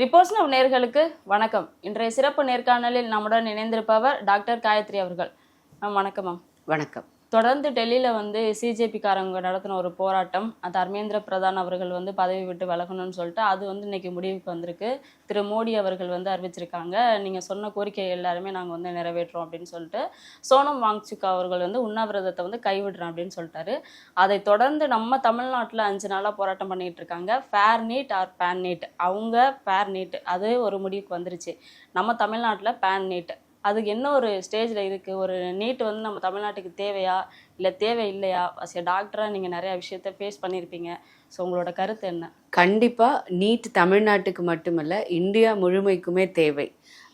Reports now நேயர்களுக்கு வணக்கம். இன்றைய சிறப்பு நேர்காணலில் நம்முடன் இணைந்திருப்பவர் டாக்டர் காயத்ரி அவர்கள். வணக்கம் மேம். வணக்கம். தொடர்ந்து டெல்லியில் சிஜேபி காரங்க நடத்தின ஒரு போராட்டம், தர்மேந்திர பிரதான் அவர்கள் பதவி விட்டு விலகணும்னு சொல்லிட்டு அது இன்னைக்கு முடிவுக்கு வந்திருக்கு. திரு மோடி அவர்கள் அறிவிச்சிருக்காங்க, நீங்கள் சொன்ன கோரிக்கை எல்லாருமே நாங்கள் நிறைவேற்றோம் அப்படின்னு சொல்லிட்டு. சோனம் வாங்சுக் அவர்கள் உண்ணாவிரதத்தை கைவிடுறேன் அப்படின்னு சொல்லிட்டாரு. அதை தொடர்ந்து நம்ம தமிழ்நாட்டில் 5 நாளாக போராட்டம் பண்ணிட்டு இருக்காங்க. Fair NEET or ban NEET, அவங்க ஃபேர் நீட் அது ஒரு முடிவுக்கு வந்துருச்சு. நம்ம தமிழ்நாட்டில் பேன் நீட் அதுக்கு என்ன ஒரு ஸ்டேஜில் இருக்குது? ஒரு நீட் நம்ம தமிழ்நாட்டுக்கு தேவையா இல்லை தேவை இல்லையா? டாக்டராக நீங்கள் நிறையா விஷயத்த ஃபேஸ் பண்ணியிருப்பீங்க. ஸோ உங்களோட கருத்து என்ன? கண்டிப்பாக நீட் தமிழ்நாட்டுக்கு மட்டுமல்ல, இந்தியா முழுமைக்குமே தேவை.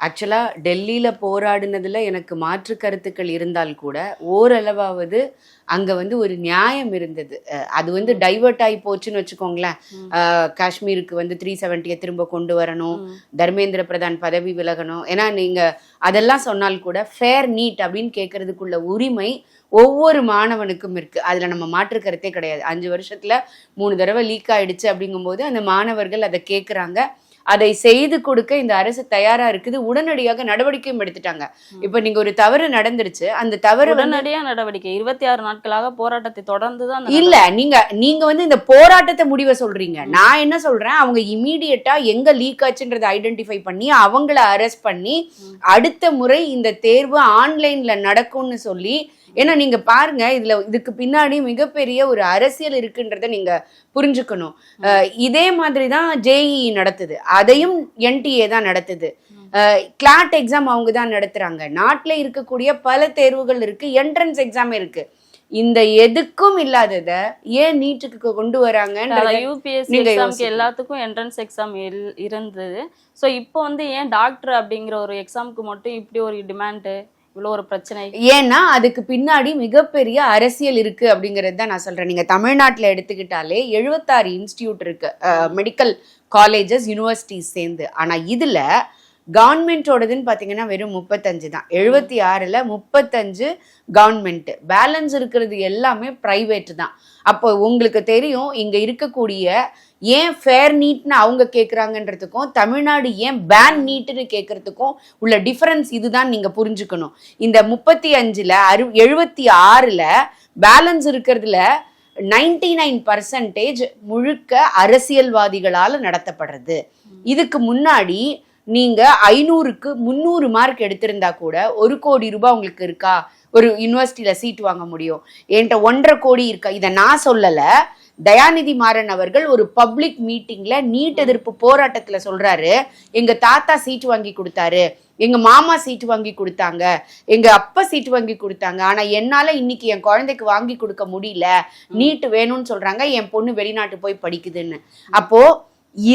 ஆக்சுவலாக டெல்லியில் போராடினதில் எனக்கு மாற்று கருத்துக்கள் இருந்தால் கூட ஓரளவாவது அங்கே ஒரு நியாயம் இருந்தது. அது டைவர்ட் ஆகி போச்சுன்னு வச்சுக்கோங்களேன். காஷ்மீருக்கு 370 திரும்ப கொண்டு வரணும், தர்மேந்திர பிரதான் பதவி விலகணும். ஏன்னா நீங்கள் அதெல்லாம் சொன்னால் கூட ஃபேர் நீட் அப்படின்னு கேட்கறதுக்குள்ள உரிமை ஒவ்வொரு மாணவனுக்கும் இருக்கு. அதுல நம்ம மாற்று கருத்தே கிடையாது. 5 வருஷத்துல 3 தடவை லீக் ஆயிடுச்சு அப்படிங்கும்போது அந்த மாணவர்கள் அதை கேட்குறாங்க. அதை செய்து கொடுக்க இந்த அரசு தயாரா இருக்குது. உடனடியாக நடவடிக்கையும் எடுத்துட்டாங்க. இப்ப நீங்க ஒரு தவறு நடந்துருச்சு, அந்த தவறு உடனடியாக நடவடிக்கை 26 நாட்களாக போராட்டத்தை தொடர்ந்துதான் இல்ல. நீங்க இந்த போராட்டத்தை முடிவை சொல்றீங்க. நான் என்ன சொல்றேன், அவங்க இமீடியட்டா எங்க லீக் ஆச்சுன்றதை ஐடென்டிஃபை பண்ணி அவங்கள அரெஸ்ட் பண்ணி அடுத்த முறை இந்த தேர்வு ஆன்லைன்ல நடக்கும்னு சொல்லி. ஏன்னா நீங்க பாருங்க, இதுக்கு பின்னாடி மிகப்பெரிய ஒரு அரசியல் இருக்குன்றத நீங்க புரிஞ்சுக்கணும். இதே மாதிரிதான் ஜேஇ நடத்துது, அதையும் என்டிஏ தான் நடத்துது. கிளாட் எக்ஸாம் அவங்க தான் நடத்துறாங்க. நாட்டில் இருக்கக்கூடிய பல தேர்வுகள் இருக்கு, என்ட்ரன்ஸ் எக்ஸாம் இருக்கு. இந்த எதுக்கும் இல்லாதத ஏன் நீட்டுக்கு கொண்டு வராங்க? யூபிஎஸ்சி எல்லாத்துக்கும் என்ட்ரன்ஸ் எக்ஸாம் இருந்தது. ஸோ இப்போ ஏன் டாக்டர் அப்படிங்கிற ஒரு எக்ஸாமுக்கு மட்டும் இப்படி ஒரு டிமாண்டு, இவ்வளோ ஒரு பிரச்சனை? ஏன்னா அதுக்கு பின்னாடி மிகப்பெரிய அரசியல் இருக்கு அப்படிங்கிறது தான் நான் சொல்றேன். நீங்க தமிழ்நாட்டில் எடுத்துக்கிட்டாலே 76 இன்ஸ்டிடியூட் இருக்கு, மெடிக்கல் காலேஜஸ், யூனிவர்சிட்டிஸ் சேர்ந்து. ஆனா இதுல கவர்மெண்டோடதுன்னு பார்த்தீங்கன்னா வெறும் 35 தான். 76ல் 35 கவர்மெண்ட், பேலன்ஸ் இருக்கிறது எல்லாமே பிரைவேட் தான். அப்போ உங்களுக்கு தெரியும் இங்க இருக்கக்கூடிய ஏன் ஃபேர் நீட்னு அவங்க கேட்குறாங்கன்றதுக்கும் தமிழ்நாடு ஏன் பேன் நீட்னு கேட்கறதுக்கும் உள்ள டிஃபரன்ஸ் இதுதான் நீங்க புரிஞ்சுக்கணும். இந்த 35ல் 76ல் பேலன்ஸ் இருக்கிறதுல 99% முழுக்க அரசியல்வாதிகளால் நடத்தப்படுறது. இதுக்கு முன்னாடி நீங்க 500க்கு 300 மார்க் எடுத்திருந்தா கூட 1 கோடி ரூபாய் உங்களுக்கு இருக்கா ஒரு யூனிவர்சிட்டியில சீட் வாங்க முடியும்? என்கிட்ட 1.5 கோடி இருக்கா? இதை நான் சொல்லல, தயாநிதி மாறன் அவர்கள் ஒரு பப்ளிக் மீட்டிங்ல நீட் எதிர்ப்பு போராட்டத்துல சொல்றாரு, எங்க தாத்தா சீட் வாங்கி கொடுத்தாரு, எங்க மாமா சீட்டு வாங்கி கொடுத்தாங்க, எங்க அப்பா சீட்டு வாங்கி கொடுத்தாங்க, ஆனா என்னால இன்னைக்கு என் குழந்தைக்கு வாங்கி கொடுக்க முடியல, நீட் வேணும்னு சொல்றாங்க, என் பொண்ணு வெளிநாட்டு போய் படிக்குதுன்னு. அப்போ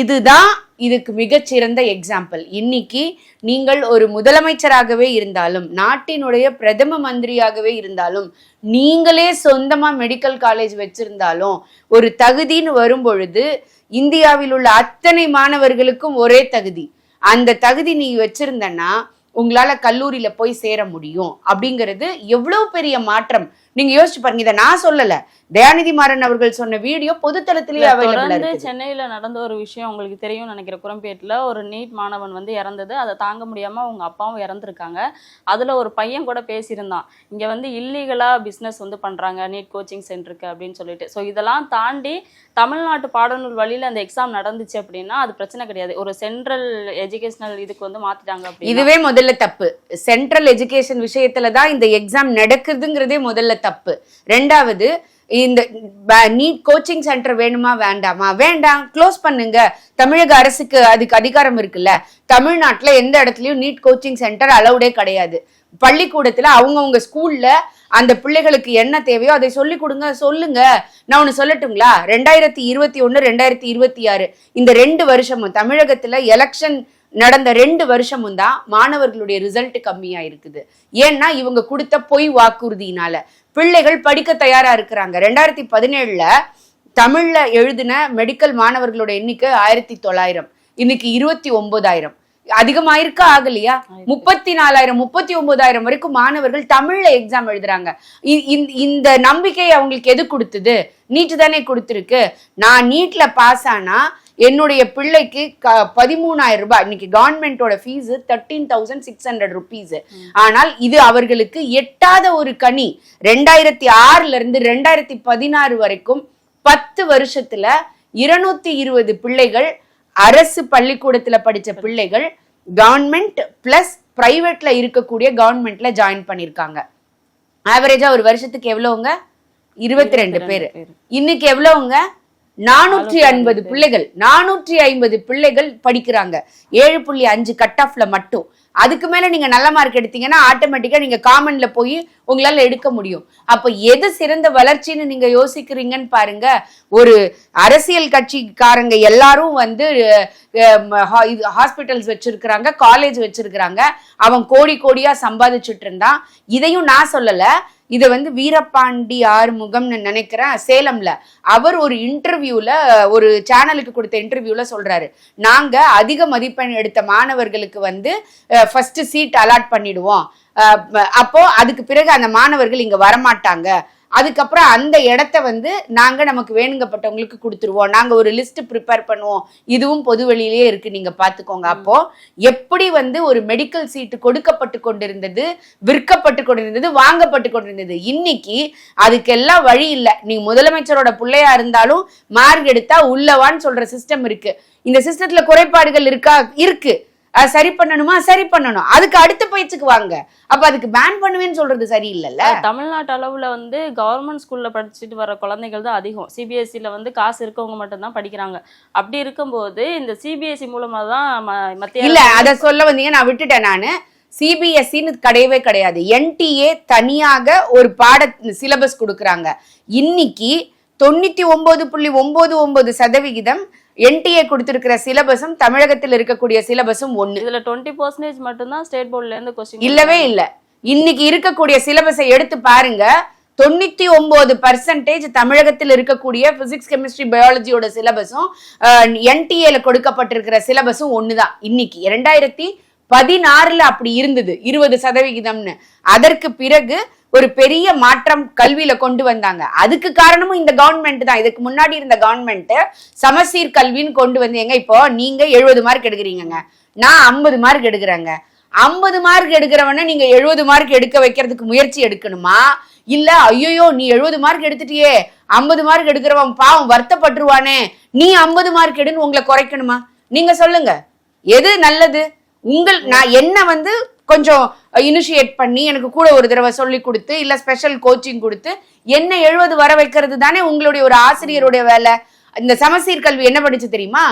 இதுதான் இதுக்கு மிகச்சிறந்த எக்ஸாம்பிள். இன்னைக்கு நீங்கள் ஒரு முதலமைச்சராகவே இருந்தாலும், நாட்டினுடைய பிரதம மந்திரியாகவே இருந்தாலும், நீங்களே சொந்தமா மெடிக்கல் காலேஜ் வச்சிருந்தாலும், ஒரு தகுதின்னு வரும் பொழுது இந்தியாவில் உள்ள அத்தனை மாணவர்களுக்கும் ஒரே தகுதி. அந்த தகுதி நீ வச்சிருந்தன்னா உங்களால கல்லூரியில போய் சேர முடியும். அப்படிங்கிறது எவ்வளவு பெரிய மாற்றம் நீங்க யோசிச்சு பாருங்க. இதை நான் சொல்லல, தயாநிதி மாறன் அவர்கள் சொன்ன வீடியோ பொதுத்தளத்திலேயே அவைலபிளா இருக்கு. சென்னையில நடந்த ஒரு விஷயம் உங்களுக்கு தெரியும் நினைக்கிற, குரம்பேட்டில் ஒரு நீட் மாணவன் இறந்தது. அதை தாங்க முடியாம அவங்க அப்பாவும் இறந்துருக்காங்க. அதுல ஒரு பையன் கூட பேசியிருந்தான், இங்க இல்லீகலா பிசினஸ் பண்றாங்க நீட் கோச்சிங் சென்டருக்கு அப்படின்னு சொல்லிட்டு. ஸோ இதெல்லாம் தாண்டி தமிழ்நாட்டு பாடநூல் வழியில அந்த எக்ஸாம் நடந்துச்சு அப்படின்னா அது பிரச்சனை கிடையாது. ஒரு சென்ட்ரல் எஜுகேஷனல் இதுக்கு மாத்திட்டாங்க. இதுவே முதல்ல தப்பு. சென்ட்ரல் எஜுகேஷன் விஷயத்துலதான் இந்த எக்ஸாம் நடக்குதுங்கிறதே முதல்ல தப்பு. ரெண்டாவது, இந்த நீட் கோச்சிங் சென்டர் வேணுமா வேண்டாமா? வேண்டாம், க்ளோஸ் பண்ணுங்க. தமிழக அரசுக்கு அதுக்கு அதிகாரம் இருக்குல்ல. தமிழ்நாட்டுல எந்த இடத்துலயும் நீட் கோச்சிங் சென்டர் அலௌடே கிடையாது. பள்ளிக்கூடத்துல அவங்கவுங்க ஸ்கூல்ல அந்த பிள்ளைகளுக்கு என்ன தேவையோ அதை சொல்லி கொடுங்க. சொல்லுங்க, நான் ஒண்ணு சொல்லட்டுங்களா? 2021 2026 இந்த 2 வருஷமும் தமிழகத்துல எலெக்ஷன் நடந்த 2 வருஷமும் தான் மாணவர்களுடைய ரிசல்ட் கம்மியா இருக்குது. ஏன்னா இவங்க கொடுத்த பொய் வாக்குறுதியினால பிள்ளைகள் படிக்க தயாரா இருக்கிறாங்க. 2017ல் தமிழ்ல எழுதின மெடிக்கல் மாணவர்களோட எண்ணிக்கை 1900, இன்னைக்கு 29,000. அதிகமாயிருக்கா ஆகலையா? 34,000 39,000 வரைக்கும் மாணவர்கள் தமிழ்ல எக்ஸாம் எழுதுறாங்க. இந்த நம்பிக்கை அவங்களுக்கு எது கொடுத்தது? நீட் தானே கொடுத்துருக்கு. நான் நீட்ல பாஸ் ஆனா என்னுடைய பிள்ளைக்கு 13,000 ரூபாய். இன்னைக்கு கவர்மெண்டோட ஃபீஸ் 13,600 rupees. ஆனால் இது அவர்களுக்கு எட்டாத ஒரு கனி. 2006 இருந்து 2016 வரைக்கும் 10 வருஷத்துல 220 பிள்ளைகள் அரசு பள்ளிக்கூடத்துல படிச்ச பிள்ளைகள் கவர்மெண்ட் பிளஸ் பிரைவேட்ல இருக்கக்கூடிய கவர்மெண்ட்ல ஜாயின் பண்ணிருக்காங்க. ஆவரேஜா ஒரு வருஷத்துக்கு எவ்வளவுங்க? 22 பேரு. இன்னைக்கு எவ்வளவுங்க? 450 பிள்ளைகள். 450 பிள்ளைகள் படிக்கிறாங்க 7.5 கட் ஆஃப்ல மட்டும். அதுக்கு மேல நீங்க நல்ல மார்க் எடுத்தீங்கன்னா ஆட்டோமேட்டிக்கா நீங்க காமன்ல போய் உங்களால எடுக்க முடியும். அப்ப எது சிறந்த வளர்ச்சின்னு நீங்க யோசிக்கிறீங்கன்னு பாருங்க. ஒரு அரசியல் கட்சிக்காரங்க எல்லாரும் வந்து ஹாஸ்பிட்டல்ஸ் வச்சிருக்கிறாங்க, காலேஜ் வச்சிருக்கிறாங்க, அவன் கோடி கோடியா சம்பாதிச்சுட்டு இருந்தான். இதையும் நான் சொல்லல, இதை வந்து வீரபாண்டி ஆறுமுகம்னு நினைக்கிறேன், சேலம்ல அவர் ஒரு இன்டர்வியூல, ஒரு சேனலுக்கு கொடுத்த இன்டர்வியூல சொல்றாரு, நாங்க அதிக மதிப்பெண் எடுத்த மாணவர்களுக்கு வந்து ஃபர்ஸ்ட் சீட் அலாட் பண்ணிடுவோம், அப்போ அதுக்கு பிறகு அந்த மாணவர்கள் இங்க வரமாட்டாங்க, அதுக்கப்புறம் அந்த இடத்த வந்து நாங்க நமக்கு வேணுங்கப்பட்டவங்களுக்கு கொடுத்துருவோம், நாங்க ஒரு லிஸ்ட் ப்ரிப்பேர் பண்ணுவோம், இதுவும் பொது வெளியிலேயே இருக்கு, நீங்க பாத்துக்கோங்க. அப்போ எப்படி வந்து ஒரு மெடிக்கல் சீட்டு கொடுக்கப்பட்டு கொண்டிருந்தது, விற்கப்பட்டு கொண்டிருந்தது, வாங்கப்பட்டு கொண்டிருந்தது. இன்னைக்கு அதுக்கெல்லாம் வழி இல்லை. நீங்க முதலமைச்சரோட பிள்ளையா இருந்தாலும் மார்க் எடுத்தா உள்ளவான்னு சொல்ற சிஸ்டம் இருக்கு. இந்த சிஸ்டத்துல குறைபாடுகள் இருக்கா? இருக்கு. சரி பண்ணணுமா? சரி பண்ணணும். அதுக்கு அடுத்த பயிற்சிக்கு வாங்க. அப்ப அதுக்கு பேன் பண்ணுவேன்னு சொல்றது சரியில்லைல்ல. தமிழ்நாட்டு அளவுல வந்து கவர்மெண்ட் ஸ்கூல்ல படிச்சுட்டு வர குழந்தைகள் தான் அதிகம். சிபிஎஸ்சில வந்து காசு இருக்கவங்க மட்டும் தான் படிக்கிறாங்க. அப்படி இருக்கும்போது இந்த சிபிஎஸ்சி மூலமா தான் மத்திய இல்ல அத சொல்ல வந்தீங்க, நான் விட்டுட்டேன். நானு சிபிஎஸ்சின்னு கிடையவே கிடையாது. என்டிஏ தனியாக ஒரு பாட சிலபஸ் கொடுக்குறாங்க. இன்னைக்கு 99.99% என்டிஏ கொடுத்திருக்கிற சிலபஸும் தமிழகத்தில் இருக்கக்கூடிய சிலபஸும் ஒண்ணு. இதுல 20% மட்டும்தான் ஸ்டேட் போர்ட்ல இருந்து கொஸ்டின் இல்லவே இல்ல. இன்னைக்கு இருக்கக்கூடிய சிலபஸை எடுத்து பாருங்க, 99% தமிழகத்தில் இருக்கக்கூடிய பிசிக்ஸ், கெமிஸ்ட்ரி, பயாலஜியோட சிலபஸும் என்டிஏல கொடுக்கப்பட்டிருக்கிற சிலபஸும் ஒண்ணுதான். இன்னைக்கு 2016 அப்படி இருந்தது 20%. அதற்கு பிறகு ஒரு பெரிய மாற்றம் கல்வியில கொண்டு வந்தாங்க. அதுக்கு காரணமும் இந்த கவர்மெண்ட் தான். இதுக்கு முன்னாடி இருந்த கவர்மெண்ட் சமசீர் கல்வின்னு கொண்டு வந்தீங்க. இப்போ நீங்க 70 மார்க் எடுக்கிறீங்க, நான் 50 மார்க் எடுக்கிறேங்க. 50 மார்க் எடுக்கிறவன நீங்க 70 மார்க் எடுக்க வைக்கிறதுக்கு முயற்சி எடுக்கணுமா? இல்ல ஐயோ நீ 70 மார்க் எடுத்துட்டியே, 50 மார்க் எடுக்கிறவன் பாவம் வருத்தப்பட்டுருவானே, நீ 50 மார்க் எடுன்னு உங்களை குறைக்கணுமா? நீங்க சொல்லுங்க, எது நல்லது? நான் என்ன வந்து கொஞ்சம் இனிஷியேட் பண்ணி எனக்கு கூட ஒரு தடவை சொல்லி கொடுத்து இல்ல ஸ்பெஷல் கோச்சிங் கொடுத்து என்ன 70 வர வைக்கிறது தானே உங்களுடைய ஒரு ஆசிரியருடைய வேலை. இந்த சமசீர் கல்வி என்ன படிச்சு தெரியுமா?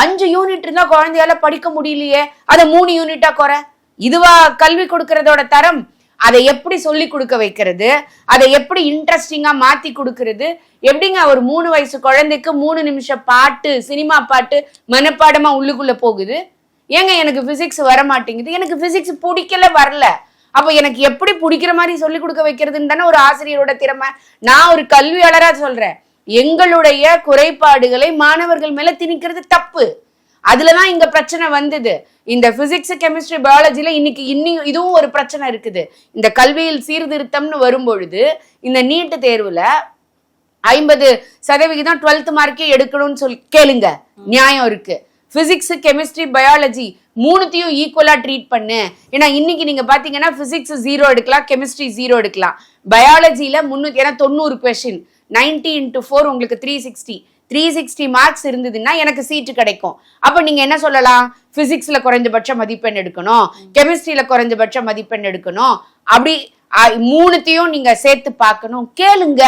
5 யூனிட் இருந்தா குழந்தையால படிக்க முடியலையே, அதை 3 யூனிட்டா குறை. இதுவா கல்வி கொடுக்கறதோட தரம்? அதை எப்படி சொல்லி கொடுக்க வைக்கிறது, அதை எப்படி இன்ட்ரெஸ்டிங்கா மாத்தி கொடுக்கறது? எப்படிங்க ஒரு 3 வயசு குழந்தைக்கு 3 நிமிஷம் பாட்டு, சினிமா பாட்டு மனப்பாடமா உள்ளுக்குள்ள போகுது? ஏங்க எனக்கு பிசிக்ஸ் வர மாட்டேங்குது, எனக்கு பிசிக்ஸ் பிடிக்கல, வரல, அப்ப எனக்கு எப்படி பிடிக்கிற மாதிரி சொல்லி கொடுக்க வைக்கிறதுன்னு தானே ஒரு ஆசிரியரோட திறமை. நான் ஒரு கல்வியாளரா சொல்றேன், எங்களுடைய குறைபாடுகளை மாணவர்கள் மேல திணிக்கிறது தப்பு. அதுலதான் இங்க பிரச்சனை வந்தது. இந்த பிசிக்ஸ், கெமிஸ்ட்ரி, பயாலஜில இன்னைக்கு இதுவும் ஒரு பிரச்சனை இருக்குது. இந்த கல்வியில் சீர்திருத்தம்னு வரும்பொழுது இந்த நீட்டு தேர்வுல 50% 12th மார்க்கே எடுக்கணும்னு சொல்லி கேளுங்க, நியாயம் இருக்கு. பிசிக்ஸ், கெமிஸ்ட்ரி, பயாலஜி மூணுத்தையும் ஈக்குவலா ட்ரீட் பண்ணு. ஏன்னா இன்னைக்கு நீங்க பாத்தீங்கன்னா பிசிக்ஸ் 0 எடுக்கலாம், கெமிஸ்ட்ரி 0 எடுக்கலாம், பயாலஜில 90 கொஸ்டின், 90 × 4 உங்களுக்கு 360 மார்க்ஸ் இருந்ததுன்னா எனக்கு சீட்டு கிடைக்கும். அப்ப நீங்க என்ன சொல்லலாம்? பிசிக்ஸ்ல குறைஞ்சபட்ச மதிப்பெண் எடுக்கணும், கெமிஸ்ட்ரியில குறைஞ்சபட்ச மதிப்பெண் எடுக்கணும், அப்படி மூணுத்தையும் நீங்க சேர்த்து பார்க்கணும். கேளுங்க,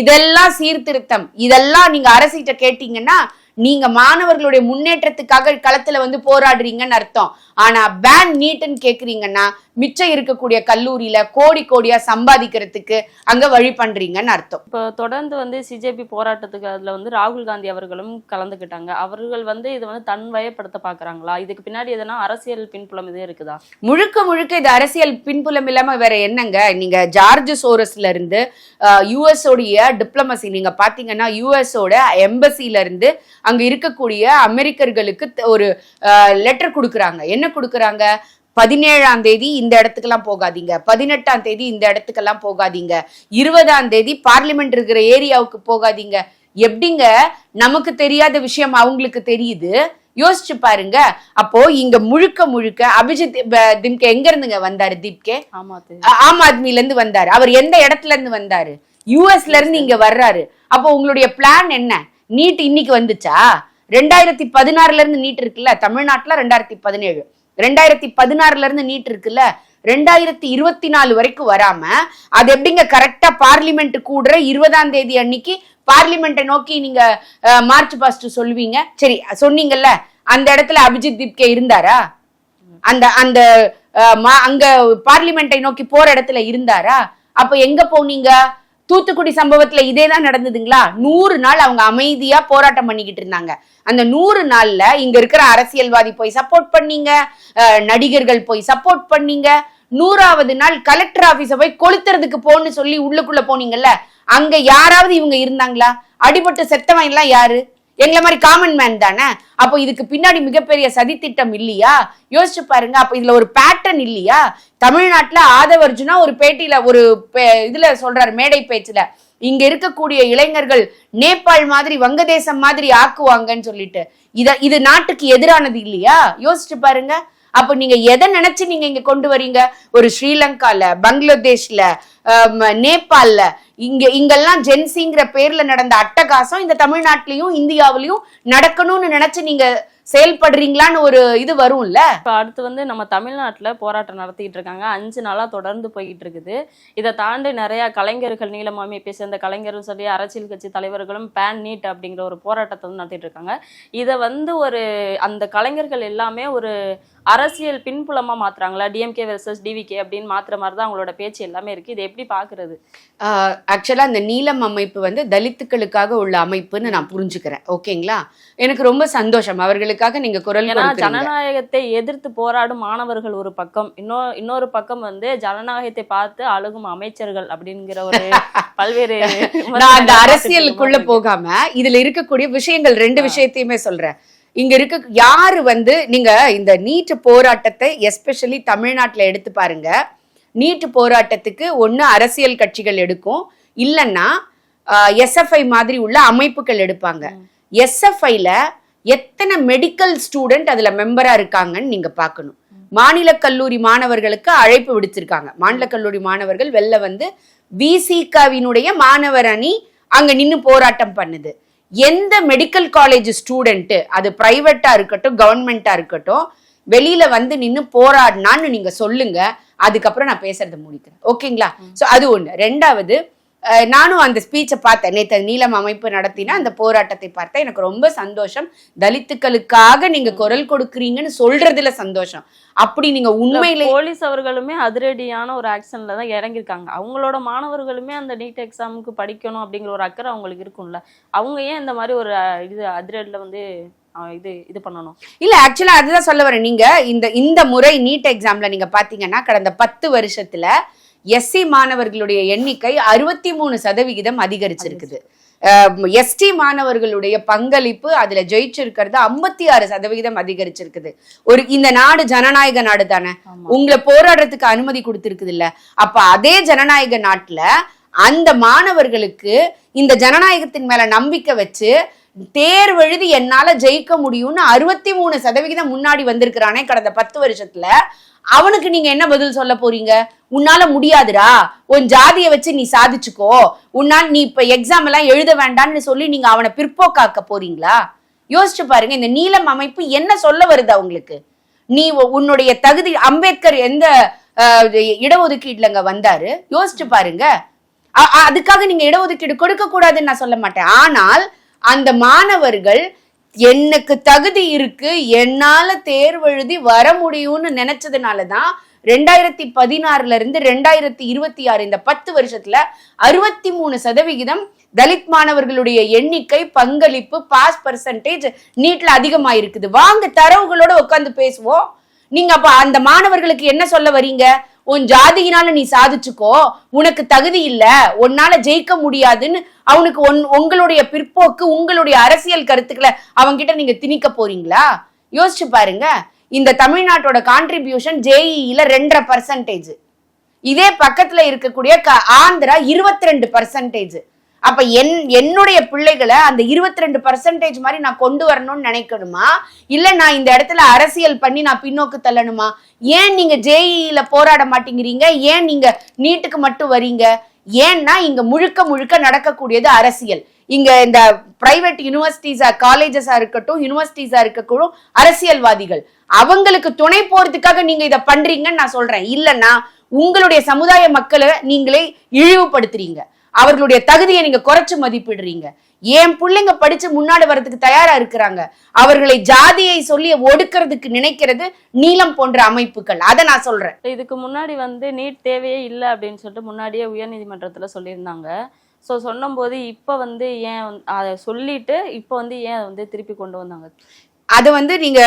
இதெல்லாம் சீர்திருத்தம். இதெல்லாம் நீங்க அரசிட்ட கேட்டீங்கன்னா நீங்க மாணவர்களுடைய முன்னேற்றத்துக்காக களத்துல வந்து போராடுறீங்கன்னு அர்த்தம். ஆனா பேன் நீட்னு கேக்குறீங்கன்னா மிச்சம் இருக்கக்கூடிய கல்லூரியில கோடி கோடியா சம்பாதிக்கிறதுக்கு அங்க வழி பண்றீங்கன்னு அர்த்தம். இப்போ தொடர்ந்து வந்து சிஜேபி போராட்டத்துக்கு அதுல வந்து ராகுல் காந்தி அவர்களும் கலந்துக்கிட்டாங்க. அவர்கள் வந்து இதை வந்து தன்வயப்படுத்த பாக்குறாங்களா? இதுக்கு பின்னாடி எதனா அரசியல் பின்புலம் இதே இருக்குதா? முழுக்க முழுக்க இது அரசியல் பின்புலம் இல்லாம வேற என்னங்க? நீங்க ஜார்ஜ் சோரஸ்ல இருந்து யுஎஸ் உடைய டிப்ளமசி நீங்க பாத்தீங்கன்னா, யுஎஸோட எம்பசில இருந்து அங்க இருக்கக்கூடிய அமெரிக்கர்களுக்கு ஒரு லெட்டர் கொடுக்குறாங்க. என்ன கொடுக்குறாங்க? 17ஆம் தேதி இந்த இடத்துக்கெல்லாம் போகாதீங்க, 18ஆம் தேதி இந்த இடத்துக்கெல்லாம் போகாதீங்க, 20ஆம் தேதி பார்லிமெண்ட் இருக்கிற ஏரியாவுக்கு போகாதீங்க. எப்படிங்க நமக்கு தெரியாத விஷயம் அவங்களுக்கு தெரியுது? யோசிச்சு பாருங்க. அப்போ இங்க முழுக்க முழுக்க அபிஜித் திம்கே எங்க இருந்துங்க வந்தாரு? தீப்கே ஆம் ஆத்மில இருந்து வந்தாரு. அவர் எந்த இடத்துல இருந்து வந்தாரு? யூஎஸ்ல இருந்து இங்க வர்றாரு. அப்போ உங்களுடைய பிளான் என்ன? நீட் இன்னைக்கு வந்துச்சா? 2016 இருந்து நீட் இருக்குல்ல தமிழ்நாட்டுல, 2017 2016 இருந்து நீட் இருக்குல்ல, 2024 வரைக்கும் வராம அது எப்படிங்க கரெக்டா பார்லிமெண்ட் கூடுற 20ஆம் தேதி அன்னைக்கு பார்லிமெண்ட்டை நோக்கி நீங்க மார்ச் பாஸ்ட் சொல்லுவீங்க? சரி சொன்னீங்கல்ல, அந்த இடத்துல அபிஜித் தீப்கே இருந்தாரா? அந்த அந்த அங்க பார்லிமெண்ட்டை நோக்கி போற இடத்துல இருந்தாரா? அப்ப எங்க போனீங்க? தூத்துக்குடி சம்பவத்துல இதேதான் நடந்ததுங்களா? 100 நாள் அவங்க அமைதியா போராட்டம் பண்ணிக்கிட்டு இருந்தாங்க. அந்த 100 நாள்ல இங்க இருக்கிற அரசியல்வாதி போய் சப்போர்ட் பண்ணீங்க, நடிகர்கள் போய் சப்போர்ட் பண்ணீங்க. 100ஆவது நாள் கலெக்டர் ஆபீஸ போய் கொளுத்துறதுக்கு போன்னு சொல்லி உள்ளுக்குள்ள போனீங்கல்ல, அங்க யாராவது இவங்க இருந்தாங்களா? அடிபட்டு செத்தவன் எல்லாம் யாரு? எங்களை மாதிரி காமன் மேன் தானே. அப்போ இதுக்கு பின்னாடி மிகப்பெரிய சதித்திட்டம் இல்லையா? யோசிச்சு பாருங்க. அப்ப இதுல ஒரு பேட்டர்ன் இல்லையா? தமிழ்நாட்டுல ஆதவ் அர்ஜுனா ஒரு பேட்டியில ஒரு இதுல சொல்றாரு, மேடை பேச்சுல, இங்க இருக்கக்கூடிய இளைஞர்கள் நேபாள் மாதிரி வங்கதேசம் மாதிரி ஆக்குவாங்கன்னு சொல்லிட்டு. இது நாட்டுக்கு எதிரானது இல்லையா? யோசிச்சு பாருங்க. அப்ப நீங்க எதை நினைச்சு நீங்க இங்க கொண்டு வரீங்க? ஒரு ஸ்ரீலங்கால, பங்களாதேஷ்ல, நேபாள்ல, இங்கெல்லாம் ஜென்சிங்கிற பேர்ல நடந்த அட்டகாசம் இந்த தமிழ்நாட்டிலையும் இந்தியாவிலையும் நடக்கணும்னு நினைச்சு நீங்க செயல்படுறீங்களான்னு ஒரு இது வரும்ல. இப்போ அடுத்து வந்து நம்ம தமிழ்நாட்டுல போராட்டம் நடத்திட்டு இருக்காங்க. 5 நாளா தொடர்ந்து போய்கிட்டு இருக்குது. இதை தாண்டி நிறைய கலைஞர்கள், நீலமாமி சேர்ந்த கலைஞர்கள் சொல்லி அரசியல் கட்சி தலைவர்களும் பேன் நீட் அப்படிங்கிற ஒரு போராட்டத்தை வந்து நடத்திட்டு இருக்காங்க. இதை வந்து ஒரு அந்த கலைஞர்கள் எல்லாமே ஒரு அரசியல் பின்புலமா மாத்துறாங்களா? டிஎம்கே வெர்சஸ் டிவிகே அப்படின்னு மாத்துற மாதிரி தான் அவங்களோட பேச்சு எல்லாமே இருக்கு. இதை எப்படி பாக்குறது? ஆக்சுவலா அந்த நீலம் அமைப்பு வந்து தலித்துக்களுக்காக உள்ள அமைப்புன்னு நான் புரிஞ்சுக்கிறேன். ஓகேங்களா? எனக்கு ரொம்ப சந்தோஷம் அவர்களுக்காக நீங்க குரல். ஜனநாயகத்தை எதிர்த்து போராடும் மாணவர்கள் ஒரு பக்கம், இன்னொரு பக்கம் வந்து ஜனநாயகத்தை பார்த்து அழுகும் அமைச்சர்கள் அப்படிங்கிற ஒரு பல்வேறு நான் அந்த அரசியலுக்குள்ள போகாம இதுல இருக்கக்கூடிய விஷயங்கள் 2 விஷயத்தையுமே சொல்றேன். இங்க இருக்க யாரு வந்து நீங்க இந்த நீட் போராட்டத்தை எஸ்பெஷலி தமிழ்நாட்டுல எடுத்து பாருங்க. நீட் போராட்டத்துக்கு ஒண்ணு அரசியல் கட்சிகள் எடுக்கும், இல்லைன்னா எஸ்எஃப்ஐ மாதிரி உள்ள அமைப்புகள் எடுப்பாங்க. எஸ்எஃப்ஐல எத்தனை மெடிக்கல் ஸ்டூடெண்ட் அதுல மெம்பரா இருக்காங்கன்னு நீங்க பார்க்கணும். மாநில கல்லூரி மாணவர்களுக்கு அழைப்பு விடுத்திருக்காங்க. மாநில கல்லூரி மாணவர்கள் வெளில வந்து விசிகாவினுடைய மாணவர் அணி அங்க நின்று போராட்டம் பண்ணுது. எந்த மெடிக்கல் காலேஜ் ஸ்டூடெண்ட், அது பிரைவேட்டா இருக்கட்டும் கவர்மெண்டா இருக்கட்டும், வெளியில வந்து நின்று போராடினான்னு நீங்க சொல்லுங்க. அதுக்கப்புறம் நான் பேசுறதை முடிக்கிறேன். ஓகேங்களா? சோ அது ஒண்ணு. 2வது, நானும் அந்த ஸ்பீச்சை பார்த்தேன். நேற்று நீலம் அமைப்பு நடத்தினா அந்த போராட்டத்தை பார்த்தேன். எனக்கு ரொம்ப சந்தோஷம். தலித்துக்களுக்காக நீங்க குரல் கொடுக்குறீங்கன்னு சொல்றதுல சந்தோஷம். அப்படி நீங்க உண்மையிலே போலீஸ் அவர்களுமே அதிரடியான ஒரு ஆக்ஷன்ல தான் இறங்கியிருக்காங்க. அவங்களோட மாணவர்களுமே அந்த நீட் எக்ஸாமுக்கு படிக்கணும் அப்படிங்கிற ஒரு அக்கறை அவங்களுக்கு இருக்கும்ல. அவங்க ஏன் இந்த மாதிரி ஒரு இது அதிரடியில வந்து இது பண்ணணும்? இல்ல ஆக்சுவலா அதுதான் சொல்ல வரேன். நீங்க இந்த முறை நீட் எக்ஸாம்ல நீங்க பாத்தீங்கன்னா கடந்த 10 வருஷத்துல எஸ்சி மாணவர்களுடைய எண்ணிக்கை 63% அதிகரிச்சிருக்குது. எஸ்டி மாணவர்களுடைய பங்களிப்பு அதுல ஜெயிச்சிருக்கிறது 56% அதிகரிச்சிருக்குது. இந்த நாடு ஜனநாயக நாடு தானே, உங்களை போராடுறதுக்கு அனுமதி கொடுத்திருக்குது இல்ல. அப்ப அதே ஜனநாயக நாட்டுல அந்த மாணவர்களுக்கு இந்த ஜனநாயகத்தின் மேல நம்பிக்கை வச்சு தேர்வு எழுதி என்னால ஜெயிக்க முடியும்னு 63% முன்னாடி வந்திருக்கிறானே கடந்த 10 வருஷத்துல. அவனுக்கு நீங்க என்ன பதில் சொல்ல போறீங்க? உன்னால முடியாதுடா, உன் ஜாதியை வச்சு நீ சாதிச்சுக்கோ, உன்னால் நீ இப்ப எக்ஸாம் எல்லாம் எழுத வேண்டாம்னு சொல்லி நீங்க அவனை பிற்போக்காக்க போறீங்களா? யோசிச்சு பாருங்க. இந்த நீலம் அமைப்பு என்ன சொல்ல வருது அவங்களுக்கு? நீ உன்னுடைய தகுதி, அம்பேத்கர் எந்த இடஒதுக்கீடுலங்க வந்தாரு? யோசிச்சு பாருங்க. அதுக்காக நீங்க இடஒதுக்கீடு கொடுக்க கூடாதுன்னு நான் சொல்ல மாட்டேன். ஆனால் அந்த மாணவர்கள் எனக்கு தகுதி இருக்கு, என்னால தேர்வு எழுதி வர முடியும்னு நினைச்சதுனாலதான் 2016 இருந்து 2026 இந்த 10 வருஷத்துல 63% தலித் மாணவர்களுடைய எண்ணிக்கை, பங்களிப்பு, பாஸ் பர்சன்டேஜ் நீட்ல அதிகமாயிருக்குது. வாங்க தரவுகளோட உட்காந்து பேசுவோம். நீங்க அப்ப அந்த மாணவர்களுக்கு என்ன சொல்ல வரீங்க? உன் ஜாதியினால நீ சாதிச்சுக்கோ, உனக்கு தகுதி இல்ல, உன்னால ஜெயிக்க முடியாதுன்னு அவனுக்கு உங்களுடைய பிற்போக்கு, உங்களுடைய அரசியல் கருத்துக்களை அவங்கிட்ட நீங்க திணிக்க போறீங்களா? யோசிச்சு பாருங்க. இந்த தமிழ்நாட்டோட கான்ட்ரிபியூஷன் ஜேஇல 2.5%. இதே பக்கத்துல இருக்கக்கூடிய ஆந்திரா 22%. அப்ப என்னுடைய பிள்ளைகளை அந்த 22% மாதிரி நான் கொண்டு வரணும்னு நினைக்கணுமா, இல்ல நான் இந்த இடத்துல அரசியல் பண்ணி நான் பின்னோக்கு தள்ளணுமா? ஏன் நீங்க ஜேஇல போராட மாட்டேங்கிறீங்க? ஏன் நீங்க நீட்டுக்கு மட்டும் வரீங்க? ஏன்னா இங்க முழுக்க முழுக்க நடக்கக்கூடியது அரசியல். இங்க இந்த பிரைவேட் யூனிவர்சிட்டிஸா காலேஜஸா இருக்கட்டும், யூனிவர்சிட்டிஸா இருக்கட்டும், அரசியல்வாதிகள் அவங்களுக்கு துணை போறதுக்காக நீங்க இதை பண்றீங்கன்னு நான் சொல்றேன். இல்லைன்னா உங்களுடைய சமுதாய மக்களை நீங்களே இழிவுபடுத்துறீங்க, அவர்களுடைய தகுதியை நீங்க குறைச்சு மதிப்பிடுறீங்க. என் பிள்ளைங்க படிச்சு முன்னாடி வர்றதுக்கு தயாரா இருக்கிறாங்க. அவர்களை ஜாதியை சொல்லி ஒடுக்கிறதுக்கு நினைக்கிறது நீலம் போன்ற அமைப்புகள். அதை நான் சொல்றேன். இதுக்கு முன்னாடி வந்து நீட் தேவையே இல்லை அப்படின்னு சொல்லிட்டு முன்னாடியே உயர்நீதிமன்றத்துல சொல்லியிருந்தாங்க. ஸோ சொன்னும்போது இப்போ வந்து ஏன் அதை சொல்லிட்டு இப்போ வந்து ஏன் வந்து திருப்பி கொண்டு வந்தாங்க? அது வந்து நீங்க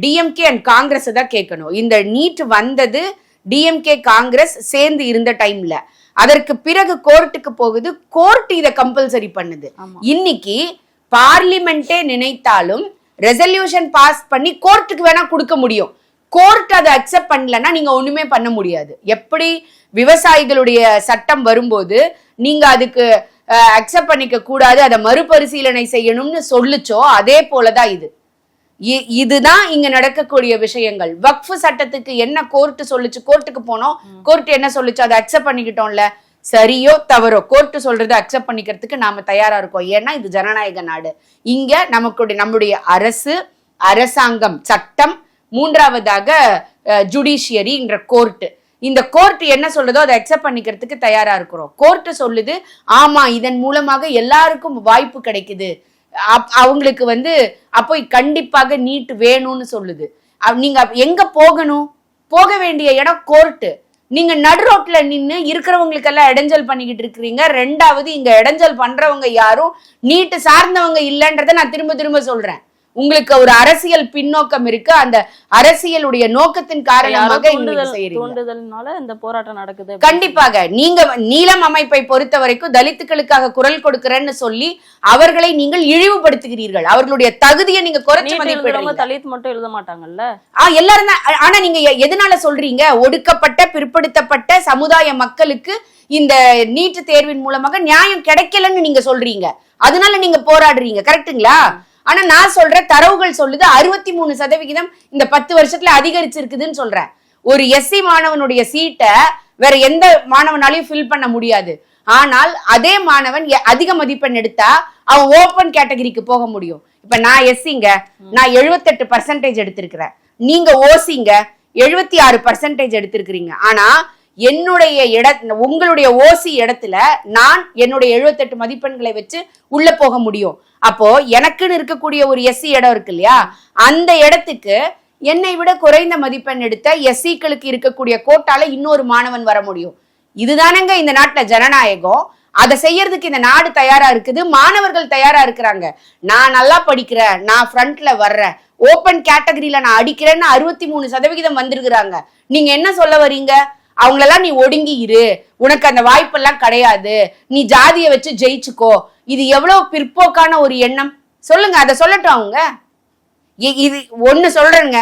டிஎம்கே அண்ட் காங்கிரஸ் தான் கேட்கணும். இந்த நீட் வந்தது டிஎம்கே காங்கிரஸ் சேர்ந்து இருந்த டைம்ல. அதற்கு பிறகு கோர்ட்டுக்கு போகுது, கோர்ட் இதை கம்பல்சரி பண்ணுது. இன்னைக்கு பார்லிமெண்டே நினைத்தாலும் ரெசல்யூஷன் பாஸ் பண்ணி கோர்ட்டுக்கு வேணா கொடுக்க முடியும். கோர்ட் அதை அக்செப்ட் பண்ணலன்னா நீங்க ஒண்ணுமே பண்ண முடியாது. எப்படி விவசாயிகளுடைய சட்டம் வரும்போது நீங்க அதுக்கு அக்செப்ட் பண்ணிக்க கூடாது, அதை மறுபரிசீலனை செய்யணும்னு சொல்லுச்சோ அதே போலதான் இது. இதுதான் இங்க நடக்கக்கூடிய விஷயங்கள். வக்ஃப் சட்டத்துக்கு என்ன கோர்ட் சொல்லுச்சு, கோர்ட்டுக்கு போனோம், கோர்ட் என்ன சொல்லுச்சு அதை அக்செப்ட் பண்ணிக்கிட்டோம்ல. சரியோ தவறோ கோர்ட் சொல்றதை அக்செப்ட் பண்ணிக்கிறதுக்கு நாம தயாரா இருக்கோம். ஏன்னா இது ஜனநாயக நாடு. இங்க நம்முடைய அரசு, அரசாங்கம், சட்டம், மூன்றாவதாக ஜுடிஷியரின்ற கோர்ட். இந்த கோர்ட் என்ன சொல்றதோ அதை அக்செப்ட் பண்ணிக்கிறதுக்கு தயாரா இருக்கிறோம். கோர்ட் சொல்லுது ஆமா இதன் மூலமாக எல்லாருக்கும் வாய்ப்பு கிடைக்குது, அவங்களுக்கு வந்து அப்போ கண்டிப்பாக நீட் வேணும்னு சொல்லுது. நீங்க எங்க போகணும்? போக வேண்டிய இடம் கோர்ட்டு. நீங்க நடு ரோட்ல நின்று இருக்கிறவங்களுக்கு எல்லாம் இடைஞ்சல் பண்ணிக்கிட்டு இருக்கிறீங்க. ரெண்டாவது இங்க இடைஞ்சல் பண்றவங்க யாரும் நீட்டு சார்ந்தவங்க இல்லைன்றதை நான் திரும்ப திரும்ப சொல்றேன். உங்களுக்கு ஒரு அரசியல் பின்னோக்கம் இருக்கு. அந்த அரசியலுடைய நோக்கத்தின் காரணமாக தூண்டுதல்னால இந்த போராட்டம் நடக்குது. கண்டிப்பாக நீங்க நீலம் அமைப்பை பொறுத்த வரைக்கும் தலித்துக்களுக்காக குரல் கொடுக்கிறேன்னு சொல்லி அவர்களை நீங்கள் இழிவுபடுத்துகிறீர்கள். அவர்களுடைய தகுதியை நீங்க குறைச்சு மதிப்பிடுறீங்க. தலித் மட்டும் எழுத மாட்டாங்கல்ல, எல்லாரும் தான். ஆனா நீங்க எதனால சொல்றீங்க? ஒடுக்கப்பட்ட பிற்படுத்தப்பட்ட சமுதாய மக்களுக்கு இந்த நீட் தேர்வின் மூலமாக நியாயம் கிடைக்கலன்னு நீங்க சொல்றீங்க. அதனால நீங்க போராடுறீங்க. கரெக்டுங்களா? ஆனா நான் சொல்ற தரவுகள் சொல்லுது 63% இந்த 10 வருஷத்துல அதிகரிச்சிருக்குதுன்னு சொல்றேன். ஒரு எஸ்சி மாணவனுடைய சீட்டை வேற எந்த மாணவனாலையும் ஃபில் பண்ண முடியாது. ஆனால் அதே மாணவன் அதிக மதிப்பெண் எடுத்தா அவன் ஓபன் கேட்டகரிக்கு போக முடியும். இப்ப நான் எஸ்சிங்க, நான் 78% எடுத்திருக்கிறேன். நீங்க ஓசிங்க 76% எடுத்திருக்கிறீங்க. ஆனா உங்களுடைய ஓசி இடத்துல நான் என்னுடைய 78 மதிப்பெண்களை வச்சு உள்ள போக முடியும். அப்போ எனக்குன்னு இருக்கக்கூடிய ஒரு எஸ்சி இடம் இருக்கு இல்லையா, அந்த இடத்துக்கு என்னை விட குறைந்த மதிப்பெண் எடுத்த எஸ்சிக்களுக்கு இருக்கக்கூடிய கோட்டால இன்னொரு மாணவன் வர முடியும். இதுதானங்க இந்த நாட்டுல ஜனநாயகம். அதை செய்யறதுக்கு இந்த நாடு தயாரா இருக்குது, மாணவர்கள் தயாரா இருக்கிறாங்க. நான் நல்லா படிக்கிறேன், நான் ஃப்ரண்ட்ல வர்றேன், ஓபன் கேட்டகரியில நான் அடிக்கிறேன்னு 63% வந்திருக்கிறாங்க. நீங்க என்ன சொல்ல வரீங்க? அவங்களெல்லாம் நீ ஒடுங்கி இரு, உனக்கு அந்த வாய்ப்பெல்லாம் கிடையாது, நீ ஜாதியை வச்சு ஜெயிச்சுக்கோ. இது எவ்வளவு பிற்போக்கான ஒரு எண்ணம் சொல்லுங்க. அதை சொல்லட்டும் அவங்க. இது ஒண்ணு சொல்றேங்க,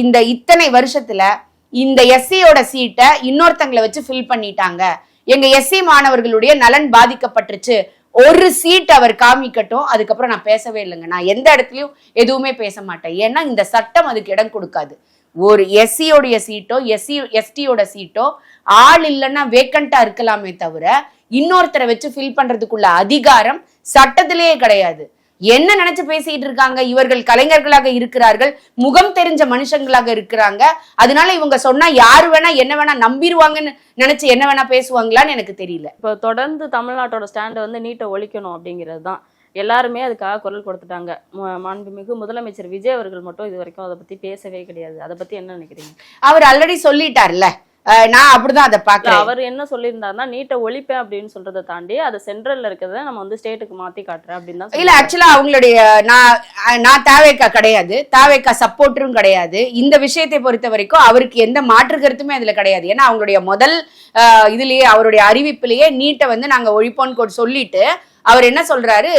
இந்த இத்தனை வருஷத்துல இந்த எஸ்சியோட சீட்டை இன்னொருத்தங்களை வச்சு ஃபில் பண்ணிட்டாங்க. எங்க எஸ்சி மாணவர்களுடைய நலன் பாதிக்கப்பட்டுருச்சு. ஒரு சீட் அவர் காமிக்கட்டும், அதுக்கப்புறம் நான் பேசவே இல்லைங்க. நான் எந்த இடத்துலயும் எதுவுமே பேச மாட்டேன். ஏன்னா இந்த சட்டம் அதுக்கு இடம் கொடுக்காது. ஒரு எஸ்சியோடைய சீட்டோ எஸ்டியோட சீட்டோ ஆள் இல்லைன்னா வேக்கண்டா இருக்கலாமே தவிர இன்னொருத்தரை வச்சு ஃபில் பண்றதுக்குள்ள அதிகாரம் சட்டத்திலேயே கிடையாது. என்ன நினைச்சு பேசிட்டு இருக்காங்க? இவர்கள் கலைஞர்களாக இருக்கிறார்கள், முகம் தெரிஞ்ச மனுஷங்களாக இருக்கிறாங்க. அதனால இவங்க சொன்னா யாரு வேணா என்ன வேணா நம்பிடுவாங்கன்னு நினைச்சு என்ன வேணா பேசுவாங்களான்னு எனக்கு தெரியல. இப்போ தொடர்ந்து தமிழ்நாட்டோட ஸ்டாண்ட் வந்து நீட்டை ஒழிக்கணும் அப்படிங்கிறது தான். எல்லாருமே அதுக்காக குரல் கொடுத்துட்டாங்க. மாண்புமிகு முதலமைச்சர் விஜய் அவர்கள் மட்டும் இது வரைக்கும் அதை பத்தி பேசவே கிடையாது. அதை பத்தி என்ன நினைக்கிறீங்க? அவர் ஆல்ரெடி சொல்லிட்டார்ல. நான் அப்படிதான் அதை பாக்குறேன். அவர் என்ன சொல்லியிருந்தாருன்னா நீட்டை ஒழிப்பேன் அப்படின்னு சொல்றதை தாண்டி அதை சென்ட்ரல்ல இருக்கிறத நம்ம வந்து ஸ்டேட்டுக்கு மாத்தி காட்டுறேன் அப்படின்னு தான். இல்ல, ஆக்சுவலா அவங்களுடைய நான் தாவேக்கா கிடையாது, தாவேக்கா சப்போர்ட்டரும் கிடையாது. இந்த விஷயத்தை பொறுத்த வரைக்கும் அவருக்கு எந்த மாற்று கருத்துமே அதுல கிடையாது. ஏன்னா அவங்களுடைய முதல் இதுலயே அவருடைய அறிவிப்பிலேயே நீட்டை வந்து நாங்க ஒழிப்போன்னு சொல்லிட்டு அவர் என்ன சொல்றாரு,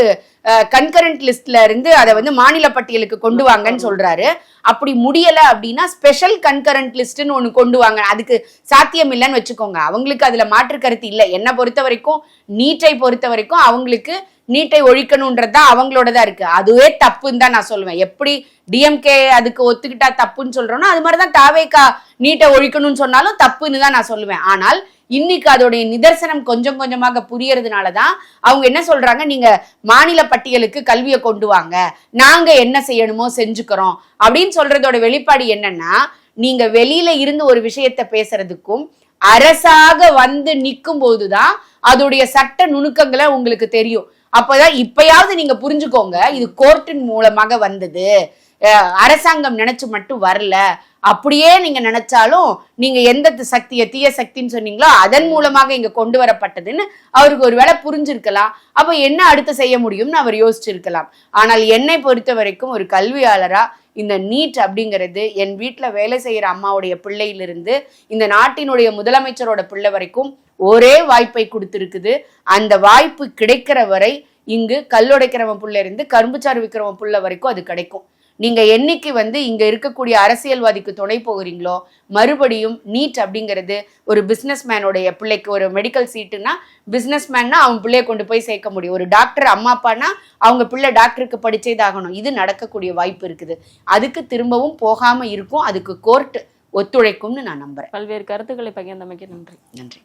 கன்கரண்ட் லிஸ்ட்ல இருந்து அதை வந்து மாநில பட்டியலுக்கு கொண்டு வாங்கன்னு சொல்றாரு. அப்படி முடியல அப்படின்னா ஸ்பெஷல் கன்கரண்ட் லிஸ்ட்னு ஒண்ணு கொண்டு வாங்க. அதுக்கு சாத்தியம் இல்லைன்னு வச்சுக்கோங்க. அவங்களுக்கு அதுல மாற்று கருத்து இல்லை. என்னை பொறுத்த வரைக்கும், நீட்டை பொறுத்த வரைக்கும் அவங்களுக்கு நீட்டை ஒழிக்கணும்ன்றதுதான் அவங்களோடதான் இருக்கு. அதுவே தப்புன்னு தான் நான் சொல்லுவேன். எப்படி டிஎம்கே அதுக்கு ஒத்துக்கிட்டா தப்புன்னு சொல்றோம்னா, அது மாதிரிதான் தாவேகா நீட்டை ஒழிக்கணும்னு சொன்னாலும் தப்புன்னு தான் நான் சொல்லுவேன். ஆனால் இன்னைக்கு அதோடைய நிதர்சனம் கொஞ்சம் கொஞ்சமாக புரியறதுனாலதான் அவங்க என்ன சொல்றாங்க, நீங்க மாநில பட்டியலுக்கு கல்வியை கொண்டு வாங்க, நாங்க என்ன செய்யணுமோ செஞ்சுக்கிறோம் அப்படின்னு சொல்றதோட வெளிப்பாடு என்னன்னா, நீங்க வெளியில இருந்து ஒரு விஷயத்த பேசுறதுக்கும் அரசாக வந்து நிற்கும் போதுதான் அதோடைய சட்ட நுணுக்கங்களை உங்களுக்கு தெரியும். அப்பதான் இப்பயாவது நீங்க புரிஞ்சுக்கோங்க, இது கோர்ட்டின் மூலமாக வந்தது, அரசாங்கம் நினைச்சு மட்டும் வரல. அப்படியே நீங்க நினைச்சாலும் நீங்க எந்த சக்தியை தீய சக்தின்னு சொன்னீங்களோ அதன் மூலமாக இங்க கொண்டு வரப்பட்டதுன்னு அவருக்கு ஒரு வேளை புரிஞ்சிருக்கலாம். அப்ப என்ன அடுத்து செய்ய முடியும்னு அவர் யோசிச்சிருக்கலாம். ஆனால் என்னை பொறுத்த வரைக்கும் ஒரு கல்வியாளரா இந்த நீட் அப்படிங்கிறது என் வீட்டுல வேலை செய்யற அம்மாவுடைய பிள்ளையிலிருந்து இந்த நாட்டினுடைய முதலமைச்சரோட பிள்ளை வரைக்கும் ஒரே வாய்ப்பை கொடுத்திருக்குது. அந்த வாய்ப்பு கிடைக்கிற வரை இங்கு கல்லுடைக்கிறவன் புள்ள இருந்து கரும்புச்சாறு விற்கிறவன் புள்ள வரைக்கும் அது கிடைக்கும். நீங்க என்னைக்கு வந்து இங்க இருக்கக்கூடிய அரசியல்வாதிக்கு துணை போகிறீங்களோ, மறுபடியும் நீட் அப்படிங்கிறது ஒரு பிசினஸ் மேனோடைய பிள்ளைக்கு, ஒரு மெடிக்கல் சீட்டுனா பிசினஸ் மேன்னா அவன் பிள்ளைய கொண்டு போய் சேர்க்க முடியும். ஒரு டாக்டர் அம்மா அப்பானா அவங்க பிள்ளை டாக்டருக்கு படிச்சேதாகணும். இது நடக்கக்கூடிய வாய்ப்பு இருக்குது. அதுக்கு திரும்பவும் போகாம இருக்கும். அதுக்கு கோர்ட் ஒத்துழைக்கும்னு நான் நம்புறேன். பல்வேறு கருத்துக்களை பகிர்ந்தமைக்கு நன்றி. நன்றி.